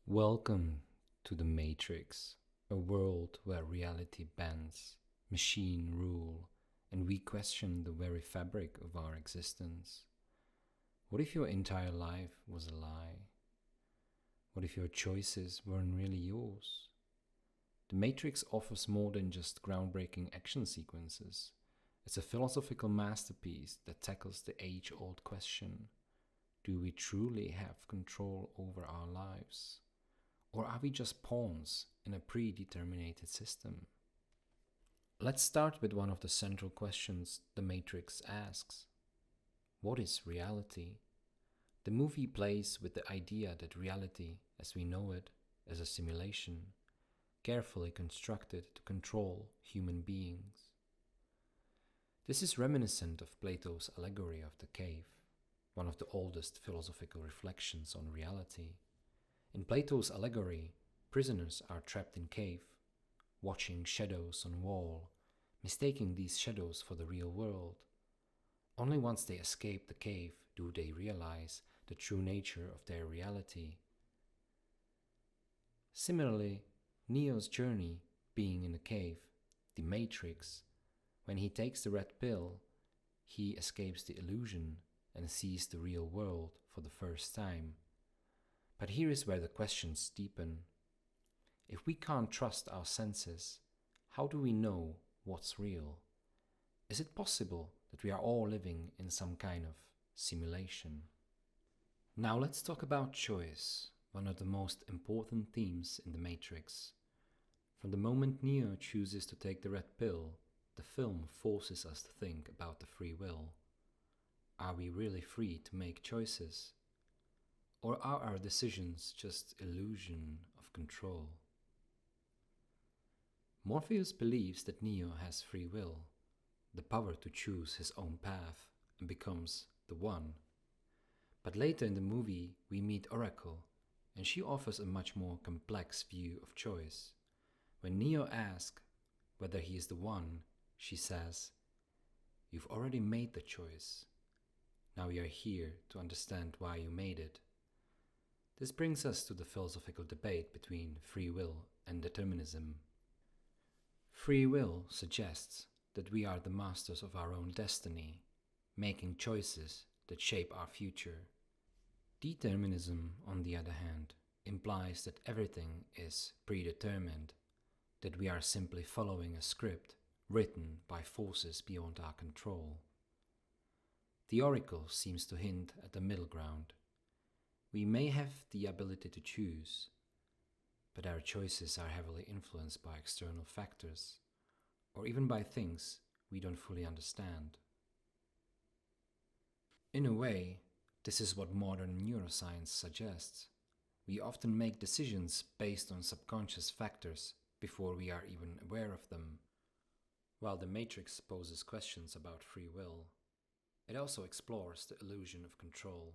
Welcome to the Matrix, a world where reality bends, machine rule, and we question the very fabric of our existence. What if your entire life was a lie? What if your choices weren't really yours? The Matrix offers more than just groundbreaking action sequences. It's a philosophical masterpiece that tackles the age-old question: do we truly have control over our lives? Or are we just pawns in a predetermined system? Let's start with one of the central questions the Matrix asks. What is reality? The movie plays with the idea that reality, as we know it, is a simulation, carefully constructed to control human beings. This is reminiscent of Plato's Allegory of the cave, one of the oldest philosophical reflections on reality. In Plato's Allegory, prisoners are trapped in cave, watching shadows on wall, mistaking these shadows for the real world. Only once they escape the cave do they realize the true nature of their reality. Similarly, Neo's journey, being in the cave, the Matrix, when he takes the red pill, he escapes the illusion and sees the real world for the first time. But here is where the questions deepen. If we can't trust our senses, how do we know what's real? Is it possible that we are all living in some kind of simulation? Now let's talk about choice, one of the most important themes in The Matrix. From the moment Neo chooses to take the red pill, the film forces us to think about the free will. Are we really free to make choices? Or are our decisions just illusion of control? Morpheus believes that Neo has free will, the power to choose his own path, and becomes the One. But later in the movie we meet Oracle, and she offers a much more complex view of choice. When Neo asks whether he is the One, she says, "You've already made the choice. Now we are here to understand why you made it." This brings us to the philosophical debate between free will and determinism. Free will suggests that we are the masters of our own destiny, making choices that shape our future. Determinism, on the other hand, implies that everything is predetermined, that we are simply following a script written by forces beyond our control. The oracle seems to hint at the middle ground. We may have the ability to choose, but our choices are heavily influenced by external factors, or even by things we don't fully understand. In a way, this is what modern neuroscience suggests. We often make decisions based on subconscious factors before we are even aware of them. While the Matrix poses questions about free will, it also explores the illusion of control.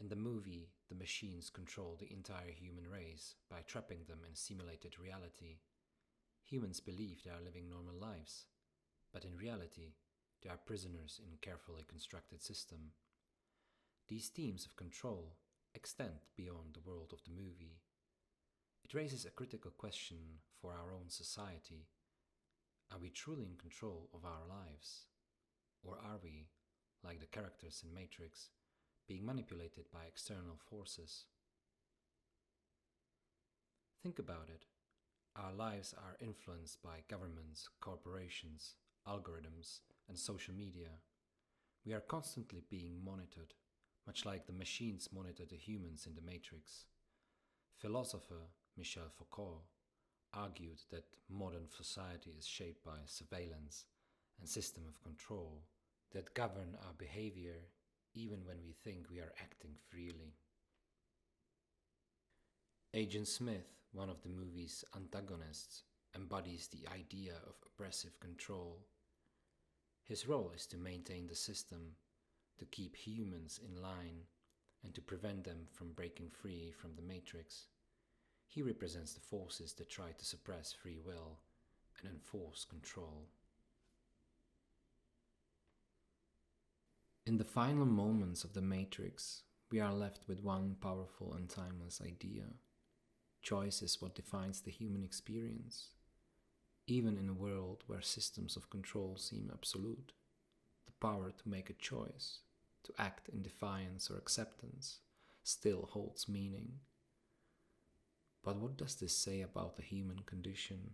In the movie, the machines control the entire human race by trapping them in simulated reality. Humans believe they are living normal lives, but in reality, they are prisoners in a carefully constructed system. These themes of control extend beyond the world of the movie. It raises a critical question for our own society. Are we truly in control of our lives? Or are we, like the characters in Matrix, being manipulated by external forces? Think about it. Our lives are influenced by governments, corporations, algorithms, and social media. We are constantly being monitored, much like the machines monitor the humans in the Matrix. Philosopher Michel Foucault argued that modern society is shaped by surveillance and system of control that govern our behavior even when we think we are acting freely. Agent Smith, one of the movie's antagonists, embodies the idea of oppressive control. His role is to maintain the system, to keep humans in line, and to prevent them from breaking free from the Matrix. He represents the forces that try to suppress free will and enforce control. In the final moments of the Matrix, we are left with one powerful and timeless idea. Choice is what defines the human experience. Even in a world where systems of control seem absolute, the power to make a choice, to act in defiance or acceptance, still holds meaning. But what does this say about the human condition?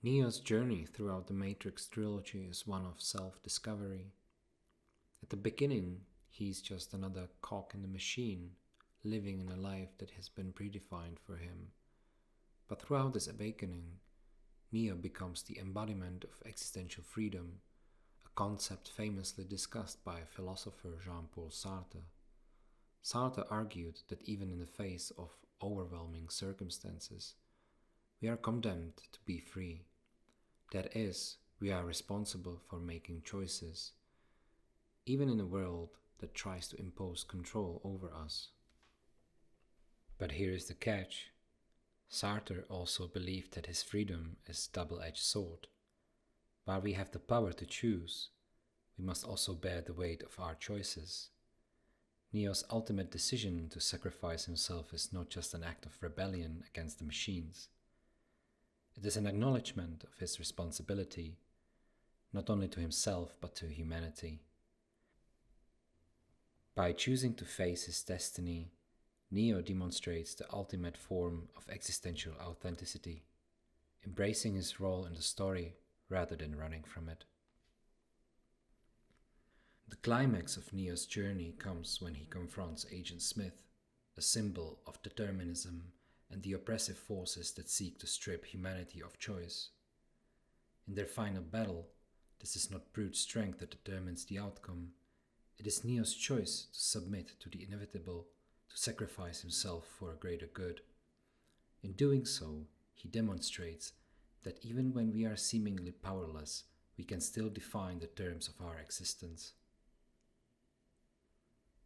Neo's journey throughout the Matrix trilogy is one of self-discovery. At the beginning, he's just another cog in the machine, living in a life that has been predefined for him. But throughout this awakening, Neo becomes the embodiment of existential freedom, a concept famously discussed by philosopher Jean-Paul Sartre. Sartre argued that even in the face of overwhelming circumstances, we are condemned to be free. That is, we are responsible for making choices, even in a world that tries to impose control over us. But here is the catch. Sartre also believed that his freedom is a double-edged sword. While we have the power to choose, we must also bear the weight of our choices. Neo's ultimate decision to sacrifice himself is not just an act of rebellion against the machines. It is an acknowledgement of his responsibility, not only to himself but to humanity. By choosing to face his destiny, Neo demonstrates the ultimate form of existential authenticity, embracing his role in the story rather than running from it. The climax of Neo's journey comes when he confronts Agent Smith, a symbol of determinism and the oppressive forces that seek to strip humanity of choice. In their final battle, this is not brute strength that determines the outcome. It is Neo's choice to submit to the inevitable, to sacrifice himself for a greater good. In doing so, he demonstrates that even when we are seemingly powerless, we can still define the terms of our existence.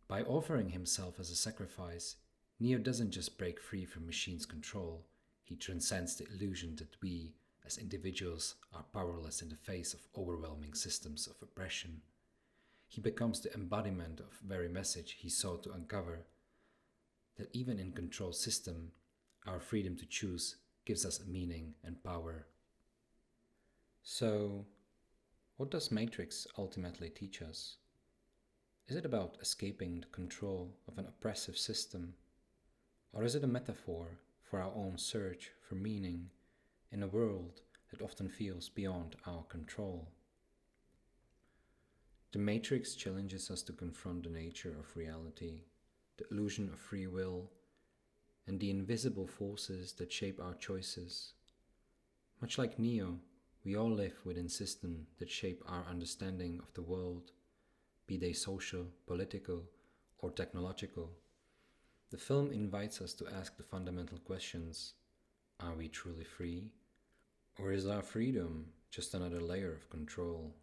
By offering himself as a sacrifice, Neo doesn't just break free from machine's control, he transcends the illusion that we, as individuals, are powerless in the face of overwhelming systems of oppression. He becomes the embodiment of the very message he sought to uncover, that even in a controlled system, our freedom to choose gives us a meaning and power. So, what does Matrix ultimately teach us? Is it about escaping the control of an oppressive system? Or is it a metaphor for our own search for meaning in a world that often feels beyond our control? The Matrix challenges us to confront the nature of reality, the illusion of free will, and the invisible forces that shape our choices. Much like Neo, we all live within systems that shape our understanding of the world, be they social, political, or technological. The film invites us to ask the fundamental questions: are we truly free? Or is our freedom just another layer of control?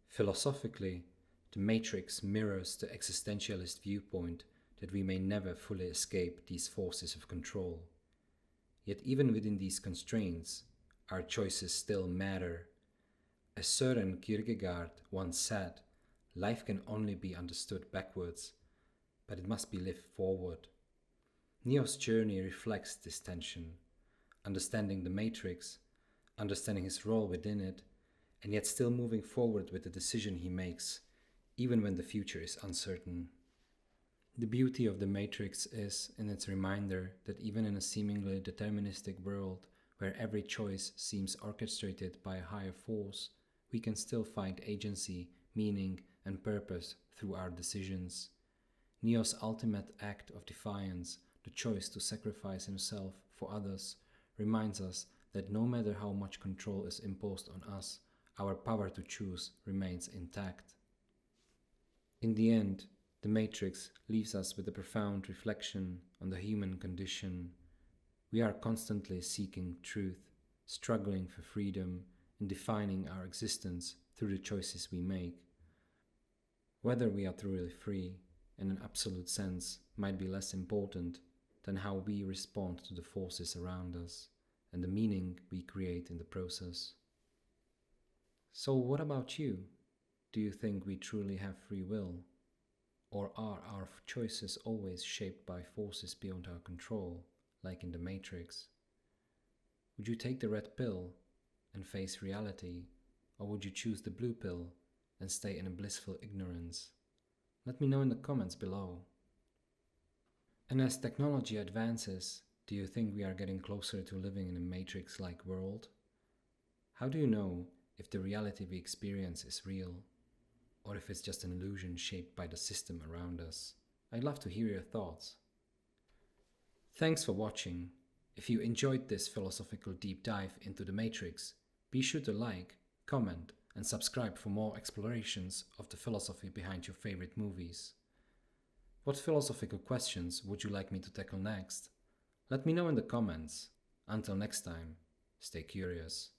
Philosophically, the Matrix mirrors the existentialist viewpoint that we may never fully escape these forces of control. Yet even within these constraints, our choices still matter. As Søren Kierkegaard once said, life can only be understood backwards, but it must be lived forward. Neo's journey reflects this tension, understanding the Matrix, understanding his role within it, and yet still moving forward with the decision he makes, even when the future is uncertain. The beauty of the Matrix is in its reminder that even in a seemingly deterministic world, where every choice seems orchestrated by a higher force, we can still find agency, meaning, and purpose through our decisions. Neo's ultimate act of defiance, the choice to sacrifice himself for others, reminds us that no matter how much control is imposed on us, our power to choose remains intact. In the end, the Matrix leaves us with a profound reflection on the human condition. We are constantly seeking truth, struggling for freedom, and defining our existence through the choices we make. Whether we are truly free, in an absolute sense, might be less important than how we respond to the forces around us and the meaning we create in the process. So what about you? Do you think we truly have free will? Or are our choices always shaped by forces beyond our control, like in the Matrix? Would you take the red pill and face reality, or would you choose the blue pill and stay in a blissful ignorance? Let me know in the comments below. And as technology advances, do you think we are getting closer to living in a Matrix-like world? How do you know if the reality we experience is real, or if it's just an illusion shaped by the system around us? I'd love to hear your thoughts. Thanks for watching. If you enjoyed this philosophical deep dive into the Matrix, be sure to like, comment, and subscribe for more explorations of the philosophy behind your favorite movies. What philosophical questions would you like me to tackle next? Let me know in the comments. Until next time, stay curious.